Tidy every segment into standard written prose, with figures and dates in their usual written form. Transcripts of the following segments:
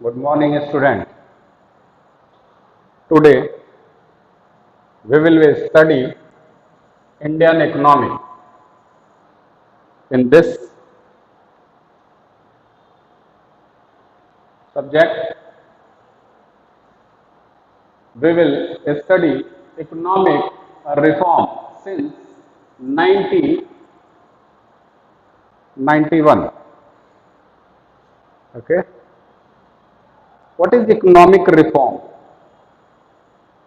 Good morning, student. Today we will study Indian economy. In this subject, we will study economic reform since 1991. Okay. What is economic reform?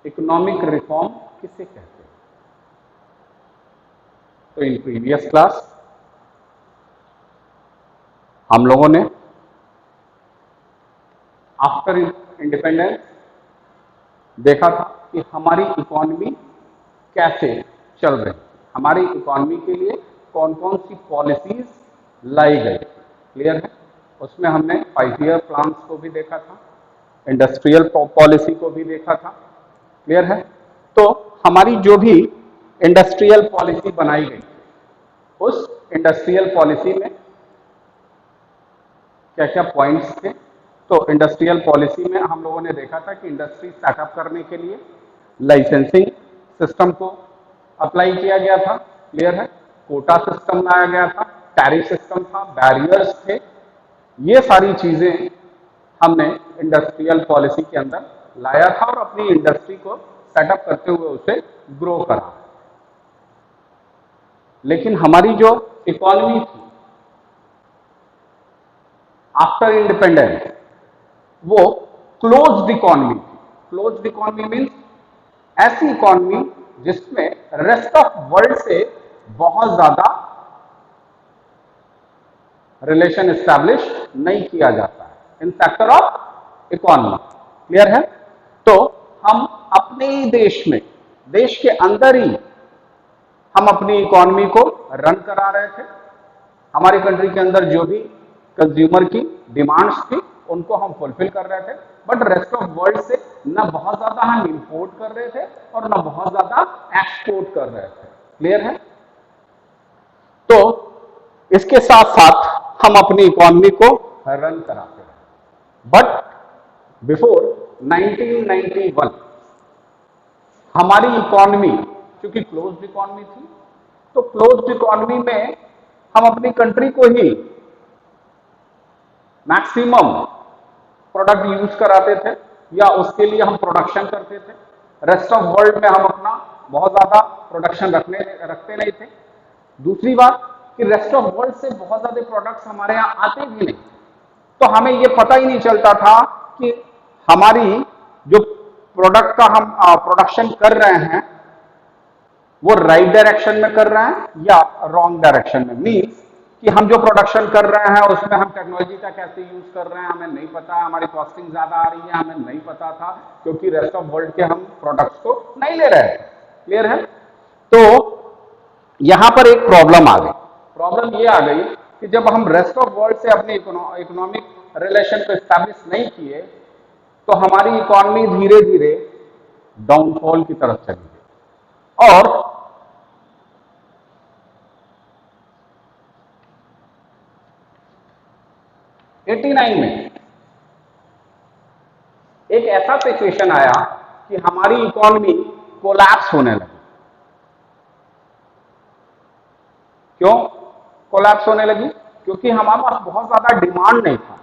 Economic reform किसे कहते हैं? तो in previous class हम लोगों ने after independence देखा था कि हमारी इकोनॉमी कैसे चल रही, हमारी इकोनॉमी के लिए कौन कौन सी पॉलिसीज लाई गई। क्लियर है? उसमें हमने 5 ईयर प्लान्स को भी देखा था, इंडस्ट्रियल पॉलिसी को भी देखा था। क्लियर है? तो हमारी जो भी इंडस्ट्रियल पॉलिसी बनाई गई, उस इंडस्ट्रियल पॉलिसी में क्या क्या पॉइंट्स थे? तो इंडस्ट्रियल पॉलिसी में हम लोगों ने देखा था कि इंडस्ट्री सेटअप करने के लिए लाइसेंसिंग सिस्टम को अप्लाई किया गया था। क्लियर है? कोटा सिस्टम लाया गया था, टैरिफ सिस्टम था, बैरियर्स थे। ये सारी चीजें हमने इंडस्ट्रियल पॉलिसी के अंदर लाया था और अपनी इंडस्ट्री को सेटअप करते हुए उसे ग्रो करा। लेकिन हमारी जो इकोनॉमी थी आफ्टर इंडिपेंडेंस, वो क्लोज्ड इकोनॉमी थी। क्लोज्ड इकोनॉमी मीन्स ऐसी इकोनॉमी जिसमें रेस्ट ऑफ वर्ल्ड से बहुत ज्यादा रिलेशन एस्टैब्लिश नहीं किया जाता है in sector of economy. Clear है? तो हम अपने ही देश में, देश के अंदर ही हम अपनी इकोनॉमी को रन करा रहे थे। हमारी कंट्री के अंदर जो भी कंज्यूमर की डिमांड्स थी उनको हम फुलफिल कर रहे थे, बट रेस्ट ऑफ वर्ल्ड से ना बहुत ज्यादा हम इंपोर्ट कर रहे थे और ना बहुत ज्यादा एक्सपोर्ट कर रहे थे। क्लियर है? तो इसके साथ साथ हम अपनी इकोनॉमी को रन कराते हैं। बट बिफोर 1991 हमारी इकोनॉमी क्योंकि क्लोज्ड इकोनॉमी थी, तो क्लोज्ड इकोनॉमी में हम अपनी कंट्री को ही मैक्सिमम प्रोडक्ट यूज कराते थे या उसके लिए हम प्रोडक्शन करते थे। रेस्ट ऑफ वर्ल्ड में हम अपना बहुत ज्यादा प्रोडक्शन रखते नहीं थे। दूसरी बात कि रेस्ट ऑफ वर्ल्ड से बहुत ज्यादा प्रोडक्ट्स हमारे यहाँ आते भी नहीं, तो हमें ये पता ही नहीं चलता था कि हमारी जो प्रोडक्ट का हम प्रोडक्शन कर रहे हैं वो राइट डायरेक्शन में कर रहे हैं या रॉन्ग डायरेक्शन में। मीन्स कि हम जो प्रोडक्शन कर रहे हैं उसमें हम टेक्नोलॉजी का कैसे यूज कर रहे हैं हमें नहीं पता, हमारी कॉस्टिंग ज्यादा आ रही है हमें नहीं पता था, क्योंकि रेस्ट ऑफ वर्ल्ड के हम प्रोडक्ट्स को नहीं ले रहे हैं। क्लियर है? तो यहां पर एक प्रॉब्लम आ गई। प्रॉब्लम ये आ गई कि जब हम रेस्ट ऑफ वर्ल्ड से अपने इकोनॉमिक रिलेशन को एस्टैब्लिश नहीं किए तो हमारी इकोनॉमी धीरे धीरे डाउनफॉल की तरफ चली गई। और '89 में एक ऐसा सिचुएशन आया कि हमारी इकोनॉमी कोलैप्स होने लगी। क्यों कोलैप्स होने लगी? क्योंकि हमारे पास बहुत ज्यादा डिमांड नहीं था।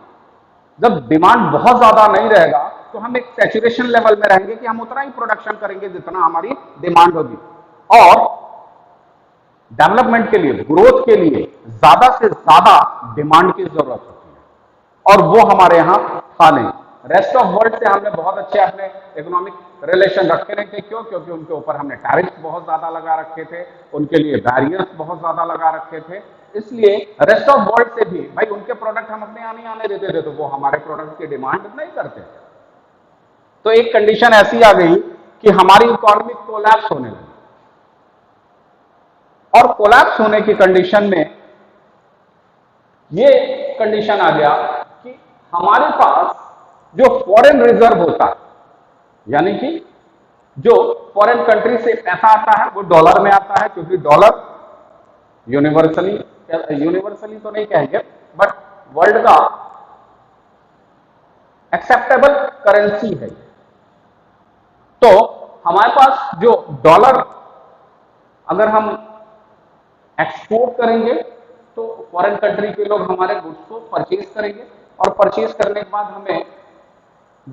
जब डिमांड बहुत ज्यादा नहीं रहेगा तो हम एक सैचुरेशन लेवल में रहेंगे कि हम उतना ही प्रोडक्शन करेंगे जितना हमारी डिमांड होगी, और डेवलपमेंट के लिए, ग्रोथ के लिए ज्यादा से ज्यादा डिमांड की जरूरत होती है, और वो हमारे यहां था नहीं। रेस्ट ऑफ वर्ल्ड से हमने बहुत अच्छे अपने इकोनॉमिक रिलेशन रखे नहीं थे। क्यों? क्योंकि उनके ऊपर हमने टैरिफ बहुत ज्यादा लगा रखे थे, उनके लिए बैरियर्स बहुत ज्यादा लगा रखे थे। इसलिए रेस्ट ऑफ वर्ल्ड से भी भाई उनके प्रोडक्ट हम अपने यहाँ नहीं आने देते थे, तो वो हमारे प्रोडक्ट की डिमांड नहीं करते थे। तो एक कंडीशन ऐसी आ गई कि हमारी इकोनॉमी कोलैप्स होने लगी, और कोलैप्स होने की कंडीशन में ये कंडीशन आ गया कि हमारे पास जो फॉरेन रिजर्व होता है, यानी कि जो फॉरेन कंट्री से पैसा आता है वो डॉलर में आता है, क्योंकि डॉलर यूनिवर्सली तो नहीं कहेंगे बट वर्ल्ड का एक्सेप्टेबल करेंसी है। तो हमारे पास जो डॉलर अगर हम एक्सपोर्ट करेंगे तो फॉरेन कंट्री के लोग हमारे गुड्स को परचेज करेंगे और परचेज करने के बाद हमें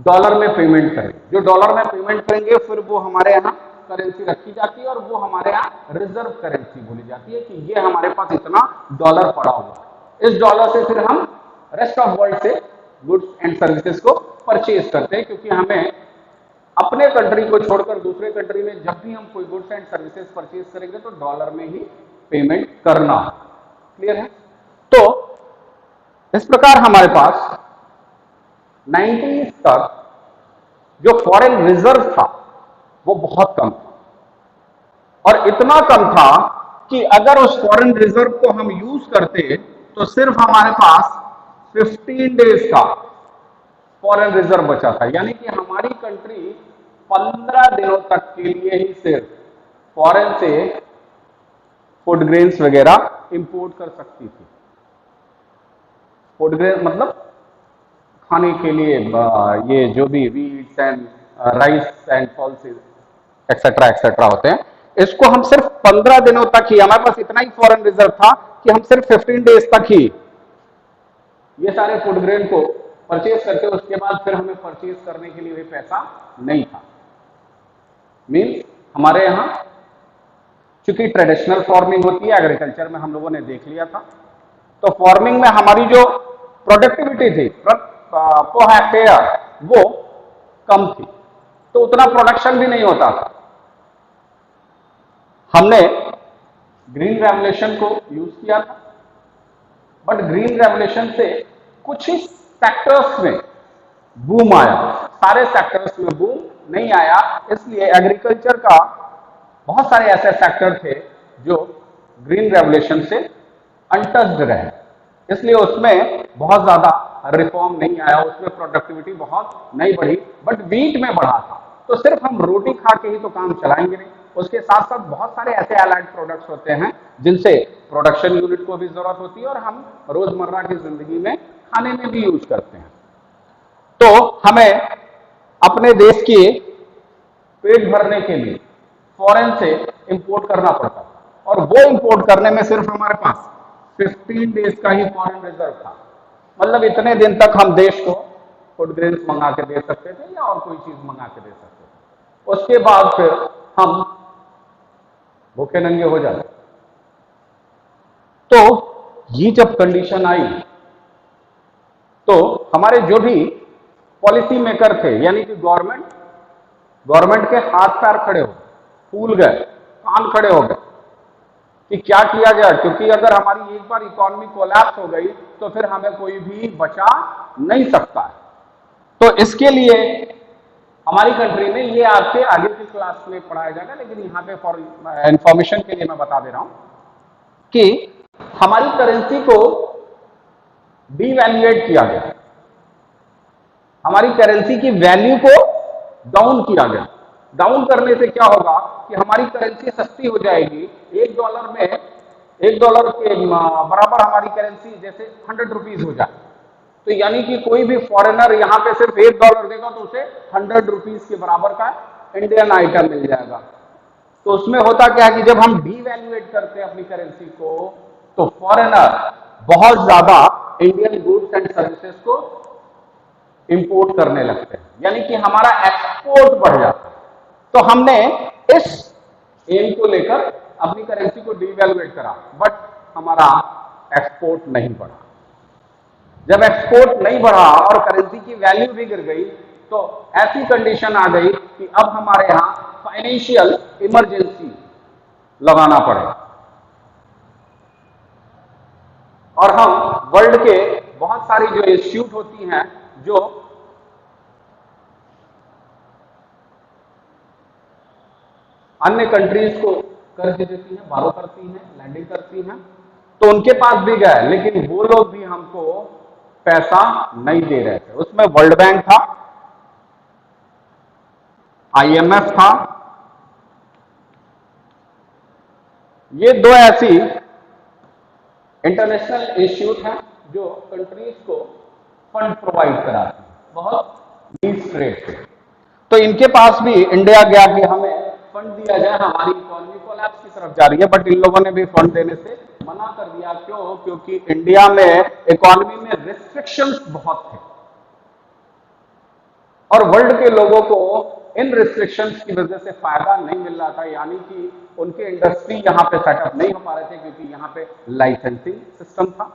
डॉलर में पेमेंट करेंगे। जो डॉलर में पेमेंट करेंगे फिर वो हमारे यहाँ करेंसी रखी जाती है और वो हमारे यहाँ रिजर्व करेंसी बोली जाती है कि ये हमारे पास इतना डॉलर पड़ा हुआ है। इस डॉलर से फिर हम रेस्ट ऑफ वर्ल्ड से गुड्स एंड सर्विसेज को परचेज करते हैं, क्योंकि हमें अपने कंट्री को छोड़कर दूसरे कंट्री में जब भी हम कोई गुड्स एंड सर्विसेज परचेज करेंगे तो डॉलर में ही पेमेंट करना। क्लियर है? तो इस प्रकार हमारे पास 90s तक जो फॉरेन रिजर्व था वो बहुत कम था, और इतना कम था कि अगर उस फॉरेन रिजर्व को हम यूज करते तो सिर्फ हमारे पास 15 डेज का फॉरेन रिजर्व बचा था। यानी कि हमारी कंट्री 15 दिनों तक के लिए ही सिर्फ फॉरेन से फूड ग्रेन्स वगैरह इंपोर्ट कर सकती थी। फूड ग्रेन मतलब खाने के लिए ये जो भी weeds and rice and pulses etcetera etcetera होते हैं, इसको हम सिर्फ 15 दिनों तक ही, हमारे पास इतना ही फॉरेन रिजर्व था कि हम सिर्फ 15 डेज तक ही ये सारे फूड ग्रेन को परचेज करते, उसके बाद फिर हमें परचेज करने के लिए भी पैसा नहीं था। मीन्स हमारे यहाँ चूंकि ट्रेडिशनल फार्मिंग होती है, एग्रीकल्चर में हम लोगों ने देख लिया था, तो फार्मिंग में हमारी जो प्रोडक्टिविटी थी पर हेक्टेयर वो कम थी, तो उतना प्रोडक्शन भी नहीं होता था। हमने ग्रीन रेवोल्यूशन को यूज किया था, बट ग्रीन रेवोल्यूशन से कुछ ही सेक्टर्स में बूम आया, सारे सेक्टर्स में बूम नहीं आया। इसलिए एग्रीकल्चर का बहुत सारे ऐसे सेक्टर थे जो ग्रीन रेवोल्यूशन से अनटच्ड रहे, इसलिए उसमें बहुत ज्यादा रिफॉर्म नहीं आया, उसमें प्रोडक्टिविटी बहुत नहीं बढ़ी, बट वीट में बढ़ा था। तो सिर्फ हम रोटी खा के ही तो काम चलाएंगे नहीं, उसके साथ साथ बहुत सारे ऐसे एलाइड प्रोडक्ट्स होते हैं जिनसे प्रोडक्शन यूनिट को भी जरूरत होती है और हम रोजमर्रा की जिंदगी में खाने में भी यूज करते हैं। तो हमें अपने देश के पेट भरने के लिए फॉरेन से इंपोर्ट करना पड़ता था, और वो इंपोर्ट करने में सिर्फ हमारे पास 15 डेज का ही फॉरेन रिजर्व था। मतलब इतने दिन तक हम देश को फूड ग्रेन्स मंगा के दे सकते थे या और कोई चीज मंगा के दे सकते थे, उसके बाद फिर हम भूखे नंगे हो जाते। तो ये जब कंडीशन आई तो हमारे जो भी पॉलिसी मेकर थे, यानी कि गवर्नमेंट के हाथ पैर खड़े हो फूल गए, कान खड़े हो गए कि क्या किया जाए, क्योंकि अगर हमारी एक बार इकोनॉमी कोलैप्स हो गई तो फिर हमें कोई भी बचा नहीं सकता है। तो इसके लिए हमारी कंट्री में, ये आपके आगे की क्लास में पढ़ाया जाएगा, लेकिन यहाँ पे फॉर इंफॉर्मेशन के लिए मैं बता दे रहा हूं कि हमारी करेंसी को डीवैल्यूएट किया गया, हमारी करेंसी की वैल्यू को डाउन किया गया। डाउन करने से क्या होगा कि हमारी करेंसी सस्ती हो जाएगी। $1 में, $1 के बराबर हमारी करेंसी जैसे 100 रुपीज हो जाए, तो यानी कि कोई भी फॉरेनर यहाँ पे सिर्फ $1 देगा तो उसे 100 रुपीज के बराबर का इंडियन आइटम मिल जाएगा। तो उसमें होता क्या है कि जब हम डीवैल्यूएट करते हैं अपनी करेंसी को, तो फॉरेनर बहुत ज्यादा इंडियन गुड्स एंड सर्विसेज को इंपोर्ट करने लगते हैं, यानी कि हमारा एक्सपोर्ट बढ़ जाता है। तो हमने इस एम को लेकर अपनी करेंसी को डीवैल्यूएट करा, बट हमारा एक्सपोर्ट नहीं बढ़ा। जब एक्सपोर्ट नहीं बढ़ा और करेंसी की वैल्यू भी गिर गई, तो ऐसी कंडीशन आ गई कि अब हमारे यहां फाइनेंशियल इमरजेंसी लगाना पड़े, और हम वर्ल्ड के बहुत सारी जो इंस्टीट्यूट होती हैं जो अन्य कंट्रीज को कर्ज देती हैं, बारो करती हैं, लैंडिंग करती हैं, तो उनके पास भी गए, लेकिन वो लोग भी हमको पैसा नहीं दे रहे थे। उसमें वर्ल्ड बैंक था, IMF था, ये दो ऐसी इंटरनेशनल इंस्टीट्यूट हैं जो कंट्रीज को फंड प्रोवाइड कराती हैं, बहुत रेट पे। तो इनके पास भी इंडिया गया कि हमें फंड दिया जाए, हमारी इकोनॉमी कोलैप्स की तरफ जा रही है, बट इन लोगों ने भी फंड देने से मना कर दिया। क्यों? क्योंकि इंडिया में इकोनॉमी में रिस्ट्रिक्शंस बहुत थे और वर्ल्ड के लोगों को इन रिस्ट्रिक्शंस की वजह से फायदा नहीं मिल रहा था, यानी कि उनके इंडस्ट्री यहां पे सेटअप नहीं हो पा रहे थे, क्योंकि यहां पे लाइसेंसिंग सिस्टम था,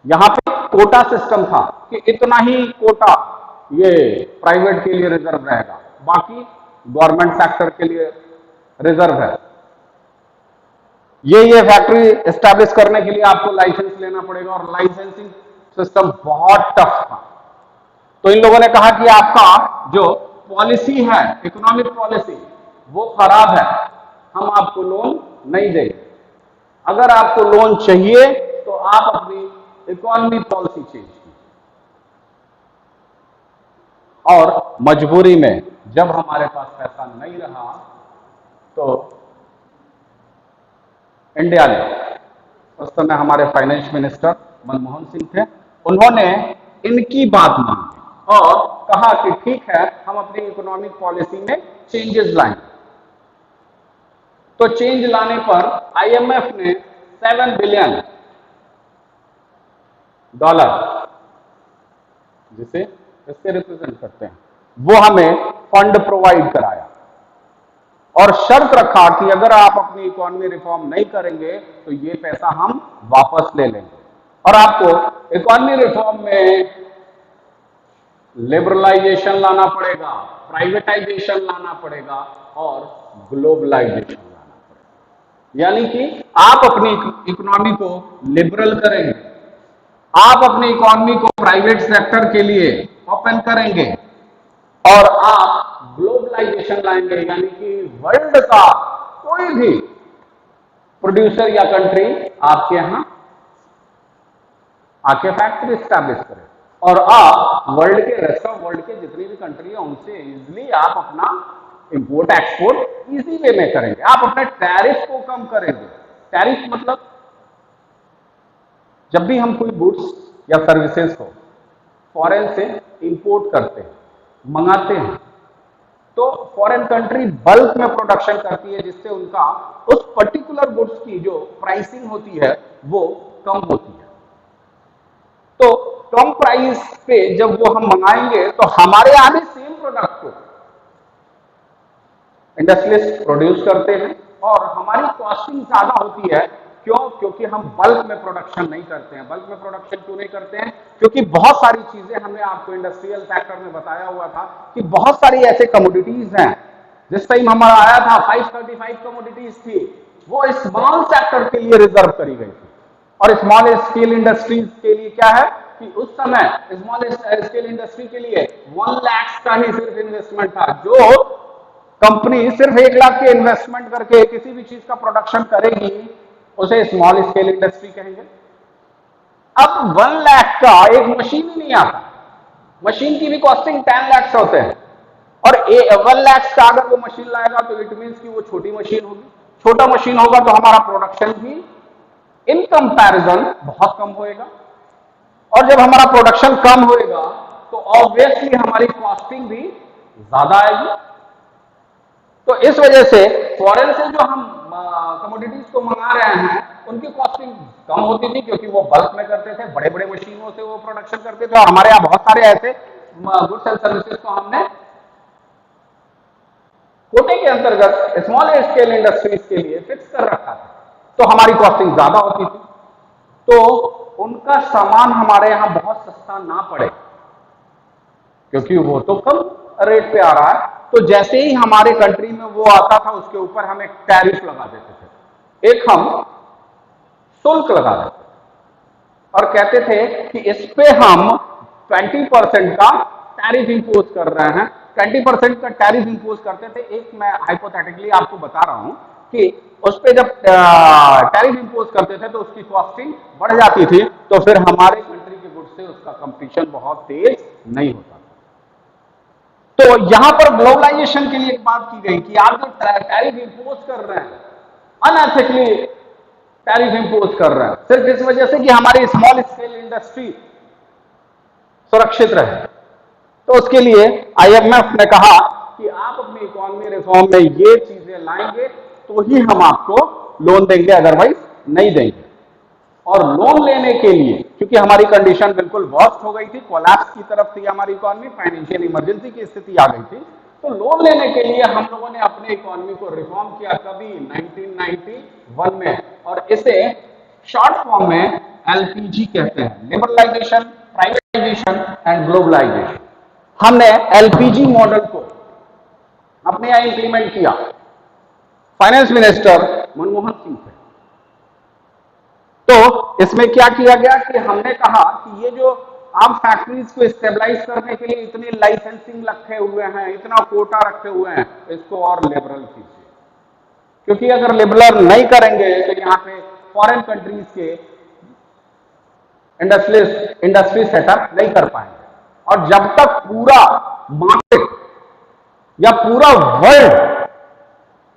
यहां पे कोटा सिस्टम था कि इतना ही कोटा ये प्राइवेट के लिए रिजर्व रहेगा, बाकी गवर्नमेंट सेक्टर के लिए रिजर्व है। ये फैक्ट्री एस्टैब्लिश करने के लिए आपको लाइसेंस लेना पड़ेगा और लाइसेंसिंग सिस्टम बहुत टफ था। तो इन लोगों ने कहा कि आपका जो पॉलिसी है, इकोनॉमिक पॉलिसी, वो खराब है, हम आपको लोन नहीं देंगे। अगर आपको लोन चाहिए तो आप अपनी इकोनॉमी पॉलिसी चेंज कीजिए। और मजबूरी में जब हमारे पास पैसा नहीं रहा तो इंडिया ने, उस समय हमारे फाइनेंस मिनिस्टर मनमोहन सिंह थे, उन्होंने इनकी बात मानी और कहा कि ठीक है, हम अपनी इकोनॉमिक पॉलिसी में चेंजेस लाएंगे। तो चेंज लाने पर आईएमएफ ने $7 बिलियन, जिसे इससे रिप्रेजेंट करते हैं, वो हमें फंड प्रोवाइड कराया और शर्त रखा कि अगर आप अपनी इकोनॉमी रिफॉर्म नहीं करेंगे तो ये पैसा हम वापस ले लेंगे और आपको इकोनॉमी रिफॉर्म में लिबरलाइजेशन लाना पड़ेगा, प्राइवेटाइजेशन लाना पड़ेगा और ग्लोबलाइजेशन लाना पड़ेगा। यानी कि आप अपनी इकोनॉमी को लिबरल करेंगे, आप अपनी इकोनॉमी को प्राइवेट सेक्टर के लिए ओपन करेंगे और आप ग्लोबलाइजेशन लाएंगे, यानी कि वर्ल्ड का कोई भी प्रोड्यूसर या कंट्री आपके यहां आके फैक्ट्री स्टैब्लिश करे और आप वर्ल्ड के, रेस्ट ऑफ वर्ल्ड के जितनी भी कंट्री है उनसे इजीली आप अपना इंपोर्ट एक्सपोर्ट इजी वे में करेंगे। आप अपने टैरिफ को कम करेंगे। टैरिफ मतलब जब भी हम कोई गुड्स या सर्विसेज को फॉरेन से इंपोर्ट करते हैं, मंगाते हैं, तो फॉरेन कंट्री बल्क में प्रोडक्शन करती है, जिससे उनका उस पर्टिकुलर गुड्स की जो प्राइसिंग होती है वो कम होती है। तो कम प्राइस पे जब वो हम मंगाएंगे तो हमारे यहां भी सेम प्रोडक्ट को इंडस्ट्रियलिस्ट प्रोड्यूस करते हैं और हमारी कॉस्टिंग ज्यादा होती है। क्यों? क्योंकि हम बल्क में प्रोडक्शन नहीं करते हैं। बल्क में प्रोडक्शन क्यों नहीं करते हैं? क्योंकि बहुत सारी चीजें, हमने आपको इंडस्ट्रियल सेक्टर में बताया हुआ था कि बहुत सारी ऐसे कमोडिटीज हैं, जिस टाइम हमारा आया था 535 कमोडिटीज थी, वो स्मॉल सेक्टर के लिए रिजर्व करी गई थी। और स्मॉल स्केल इंडस्ट्रीज के लिए क्या है कि उस समय स्मॉल स्केल इंडस्ट्री के लिए 1 लाख का ही सिर्फ इन्वेस्टमेंट था। जो कंपनी सिर्फ 1 लाख के इन्वेस्टमेंट करके किसी भी चीज का प्रोडक्शन करेगी उसे स्मॉल स्केल इंडस्ट्री कहेंगे। अब 1 लाख का एक मशीन ही नहीं आता, मशीन की भी कॉस्टिंग 10 लाख होते हैं और 1 लाख का अगर वो मशीन लाएगा तो इट मीन्स कि वो छोटी मशीन होगी। छोटा मशीन होगा तो हमारा प्रोडक्शन भी इन कंपैरिजन बहुत कम होएगा और जब हमारा प्रोडक्शन कम होएगा तो ऑब्वियसली हमारी कॉस्टिंग भी ज्यादा आएगी। तो इस वजह से फॉरेन से जो हम कमोडिटीज को मंगा रहे हैं उनकी कॉस्टिंग कम होती थी, क्योंकि वो बल्क में करते थे, बड़े बड़े मशीनों से वो प्रोडक्शन करते थे। और हमारे यहाँ बहुत सारे ऐसे गुड्स एंड सर्विसेज को हमने कोटे के अंतर्गत स्मॉल स्केल इंडस्ट्रीज के लिए फिक्स कर रखा था, तो हमारी कॉस्टिंग ज्यादा होती थी, तो उनका सामान हमारे यहां बहुत सस्ता ना पड़े, क्योंकि वो तो कम रेट पे आ रहा है। तो जैसे ही हमारे कंट्री में वो आता था उसके ऊपर हम एक टैरिफ लगा देते थे, एक हम शुल्क लगा देते थे और कहते थे कि इस पे हम 20% का टैरिफ इंपोज कर रहे हैं। 20% का टैरिफ इंपोज करते थे। एक मैं हाइपोथेटिकली आपको बता रहा हूं कि उस पे जब टैरिफ इंपोज करते थे तो उसकी कॉस्टिंग बढ़ जाती थी, तो फिर हमारे कंट्री के गुड्स से उसका कंपटीशन बहुत तेज नहीं होता। तो यहां पर ग्लोबलाइजेशन के लिए एक बात की गई कि आप जो टैरिफ इंपोज कर रहे हैं, अनएथिकली टैरिफ इंपोज कर रहे हैं, सिर्फ इस वजह से कि हमारी स्मॉल स्केल इंडस्ट्री सुरक्षित रहे। तो उसके लिए आईएमएफ ने कहा कि आप अपनी इकोनॉमी रिफॉर्म में ये चीजें लाएंगे तो ही हम आपको लोन देंगे, अदरवाइज नहीं देंगे। और लोन लेने के लिए, क्योंकि हमारी कंडीशन बिल्कुल वर्स्ट हो गई थी, कोलैप्स की तरफ थी हमारी इकोनॉमी, फाइनेंशियल इमरजेंसी की स्थिति आ गई थी, तो लोन लेने के लिए हम लोगों ने अपने इकोनॉमी को रिफॉर्म किया कभी 1991 में, और इसे शॉर्ट फॉर्म में एलपीजी कहते हैं, लिबरलाइजेशन, प्राइवेटाइजेशन एंड ग्लोबलाइजेशन। हमने एलपीजी मॉडल को अपने यहां इंप्लीमेंट किया, फाइनेंस मिनिस्टर मनमोहन सिंह थे। तो इसमें क्या किया गया कि हमने कहा कि ये जो आप फैक्ट्रीज को स्टेबलाइज करने के लिए इतनी लाइसेंसिंग रखे हुए हैं, इतना कोटा रखे हुए हैं, इसको और लिबरल कीजिए, क्योंकि अगर लिबरल नहीं करेंगे तो यहाँ पे फॉरेन कंट्रीज के इंडस्ट्री सेटअप नहीं कर पाएंगे। और जब तक पूरा मार्केट या पूरा वर्ल्ड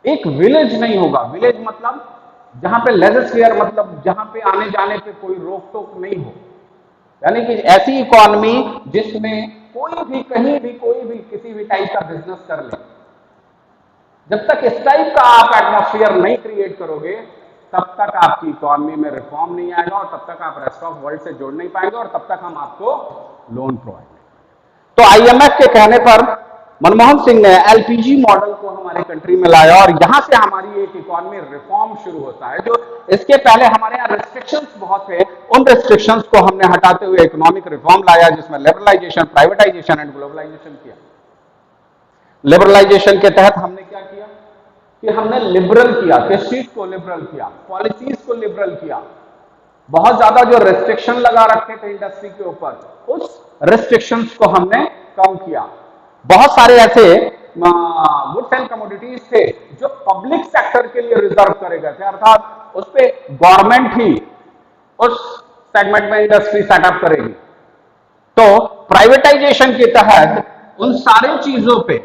एक विलेज नहीं होगा, विलेज मतलब जहां पे लेजर मतलब जहां पे आने जाने पे कोई रोक टोक नहीं हो, यानी कि ऐसी इकोनॉमी जिसमें कोई भी कहीं भी कोई भी किसी भी टाइप का बिजनेस कर ले, जब तक इस टाइप का आप एटमॉस्फेयर नहीं क्रिएट करोगे तब तक आपकी इकोनॉमी में रिफॉर्म नहीं आएगा, और तब तक आप रेस्ट ऑफ वर्ल्ड से जुड़ नहीं पाएंगे, और तब तक हम आपको लोन प्रोवाइड नहीं करेंगे। तो आईएमएफ के कहने पर मनमोहन सिंह ने एलपीजी मॉडल को हमारे कंट्री में लाया, और यहां से हमारी एक इकोनॉमी रिफॉर्म शुरू होता है। जो इसके पहले हमारे यहाँ रिस्ट्रिक्शंस बहुत थे, उन रिस्ट्रिक्शंस को हमने हटाते हुए इकोनॉमिक रिफॉर्म लाया, जिसमें लिबरलाइजेशन, प्राइवेटाइजेशन एंड ग्लोबलाइजेशन किया। लिबरलाइजेशन के तहत हमने क्या किया कि हमने लिबरल किया, किस चीज को लिबरल किया, पॉलिसीज को लिबरल किया। बहुत ज्यादा जो रिस्ट्रिक्शन लगा रखे थे इंडस्ट्री के ऊपर, उस रिस्ट्रिक्शंस को हमने कम किया। बहुत सारे ऐसे गुड्स एंड कमोडिटीज थे जो पब्लिक सेक्टर के लिए रिजर्व करे गए थे, अर्थात उस पे गवर्नमेंट ही उस सेगमेंट में इंडस्ट्री सेटअप करेगी। तो प्राइवेटाइजेशन के तहत उन सारी चीजों पे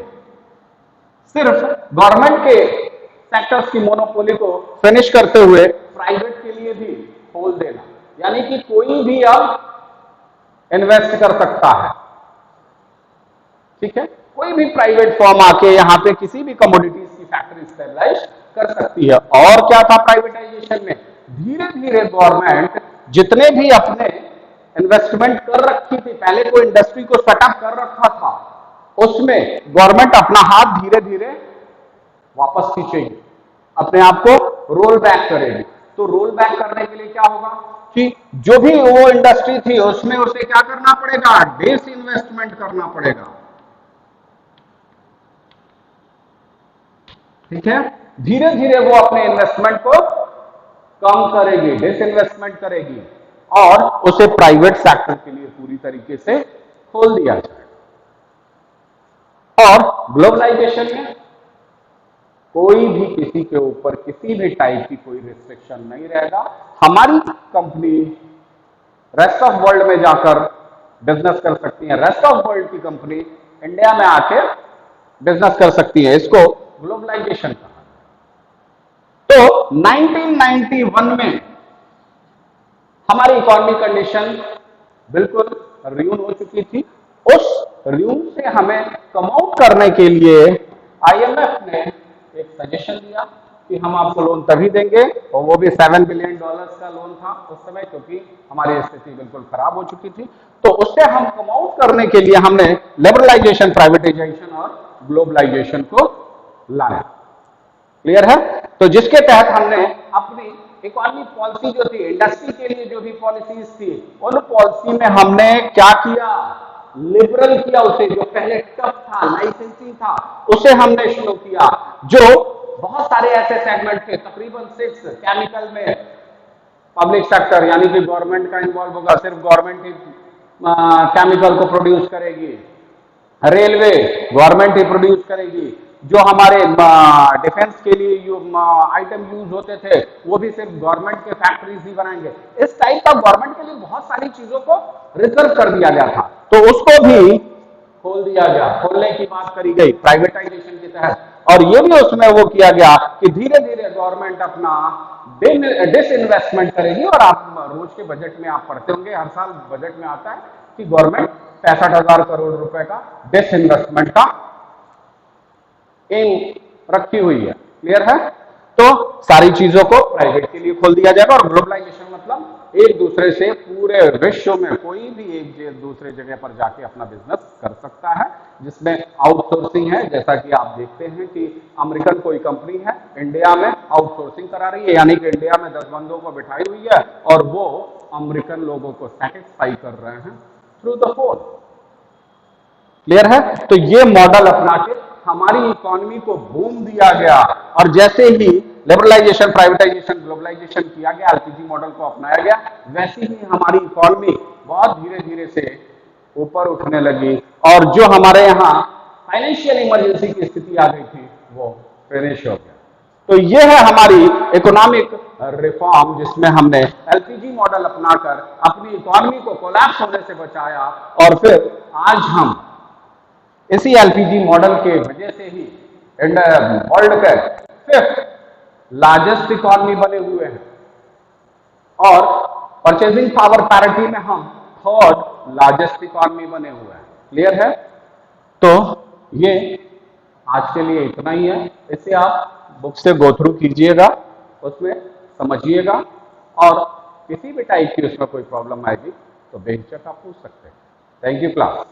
सिर्फ गवर्नमेंट के सेक्टर्स की मोनोपोली को फिनिश करते हुए प्राइवेट के लिए भी खोल देना, यानी कि कोई भी अब इन्वेस्ट कर सकता है। ठीक है, कोई भी प्राइवेट फर्म आके यहां पे किसी भी कमोडिटीज की फैक्ट्री स्टेबलाइज कर सकती है। और क्या था प्राइवेटाइजेशन में, धीरे धीरे गवर्नमेंट जितने भी अपने इन्वेस्टमेंट कर रखी थी, पहले कोई इंडस्ट्री को सेटअप कर रखा था, उसमें गवर्नमेंट अपना हाथ धीरे धीरे वापस खींचेगी, अपने आप को रोल बैक करेगी। तो रोल बैक करने के लिए क्या होगा कि जो भी वो इंडस्ट्री थी उसमें उसे क्या करना पड़ेगा, डिस इन्वेस्टमेंट करना पड़ेगा। ठीक है, धीरे धीरे वो अपने इन्वेस्टमेंट को कम करेगी, डिसइन्वेस्टमेंट करेगी, और उसे प्राइवेट सेक्टर के लिए पूरी तरीके से खोल दिया जाएगा। और ग्लोबलाइजेशन में कोई भी किसी के ऊपर किसी भी टाइप की कोई रिस्ट्रिक्शन नहीं रहेगा। हमारी कंपनी रेस्ट ऑफ वर्ल्ड में जाकर बिजनेस कर सकती है, रेस्ट ऑफ वर्ल्ड की कंपनी इंडिया में आके बिजनेस कर सकती है। इसको ग्लोबलाइजेशन कहा। तो 1991 में हमारी इकोनॉमिक कंडीशन बिल्कुल रियून हो चुकी थी। उस रियून से हमें कम आउट करने के लिए आईएमएफ ने एक सजेशन दिया कि हम आपको लोन तभी देंगे, और वो भी $7 बिलियन का लोन था उस समय, क्योंकि हमारी स्थिति बिल्कुल खराब हो चुकी थी। तो उससे हम कम आउट करने के लिए हमने लिबरलाइजेशन, प्राइवेटाइजेशन और ग्लोबलाइजेशन को लाया। क्लियर है? तो जिसके तहत हमने अपनी इकोनॉमी पॉलिसी जो थी, इंडस्ट्री के लिए जो भी पॉलिसीज थी, उन पॉलिसी में हमने क्या किया, लिबरल किया उसे। जो पहले टफ था, लाइसेंसिंग था, उसे हमने शुरू किया। जो बहुत सारे ऐसे सेगमेंट थे, तकरीबन 6 केमिकल में पब्लिक सेक्टर यानी कि गवर्नमेंट का इन्वॉल्व होगा, सिर्फ गवर्नमेंट ही केमिकल को प्रोड्यूस करेगी। रेलवे गवर्नमेंट ही प्रोड्यूस करेगी। जो हमारे डिफेंस के लिए आइटम यूज होते थे, वो भी सिर्फ गवर्नमेंट के फैक्ट्रीज ही बनाएंगे। इस टाइप का गवर्नमेंट के लिए बहुत सारी चीजों को रिजर्व कर दिया गया था, तो उसको भी खोल दिया गया, खोलने की बात करी गई प्राइवेटाइजेशन के तहत। और ये भी उसमें वो किया गया कि धीरे धीरे गवर्नमेंट अपना डिसइन्वेस्टमेंट करेगी। और आप रोज के बजट में आप पढ़ते होंगे, हर साल बजट में आता है कि गवर्नमेंट 65,000 करोड़ रुपए का डिसइन्वेस्टमेंट का एम रखी हुई है। क्लियर है? तो सारी चीजों को प्राइवेट के लिए खोल दिया जाएगा और ग्लोबलाइजेशन मतलब एक दूसरे से पूरे विश्व में कोई भी एक दूसरे जगह पर जाके अपना बिजनेस कर सकता है, जिसमें आउटसोर्सिंग है। जैसा कि आप देखते हैं कि अमेरिकन कोई कंपनी है इंडिया में आउटसोर्सिंग करा रही है, यानी कि इंडिया में 10 बंदों को बिठाई हुई है और वो अमेरिकन लोगों को सेटिस्फाई कर रहे हैं थ्रू द फोन। क्लियर है? तो ये मॉडल अपना के हमारी इकोनॉमी को बूम दिया गया और जैसे ही लिबरलाइजेशन, प्राइवेटाइजेशन, ग्लोबलाइजेशन किया गया, एलपीजी मॉडल को अपनाया गया, वैसे ही हमारी इकोनॉमी बहुत धीरे धीरे से ऊपर उठने लगी और जो हमारे यहाँ फाइनेंशियल इमरजेंसी की स्थिति आ गई थी वो फिनिश हो गया। तो ये है हमारी इकोनॉमिक रिफॉर्म, जिसमें हमने एलपीजी मॉडल अपनाकर अपनी इकोनॉमी को कोलैप्स होने से बचाया और फिर आज हम इसी एलपीजी मॉडल के वजह से ही वर्ल्ड के 5th लार्जेस्ट इकोनॉमी बने हुए हैं और परचेजिंग पावर पैरिटी में हम 3rd लार्जेस्ट इकोनॉमी बने हुए हैं। क्लियर है? तो ये आज के लिए इतना ही है। इसे आप बुक से गो थ्रू कीजिएगा, उसमें समझिएगा और किसी भी टाइप की उसमें कोई प्रॉब्लम आएगी तो बेहिचक आप पूछ सकते हैं। Thank you class.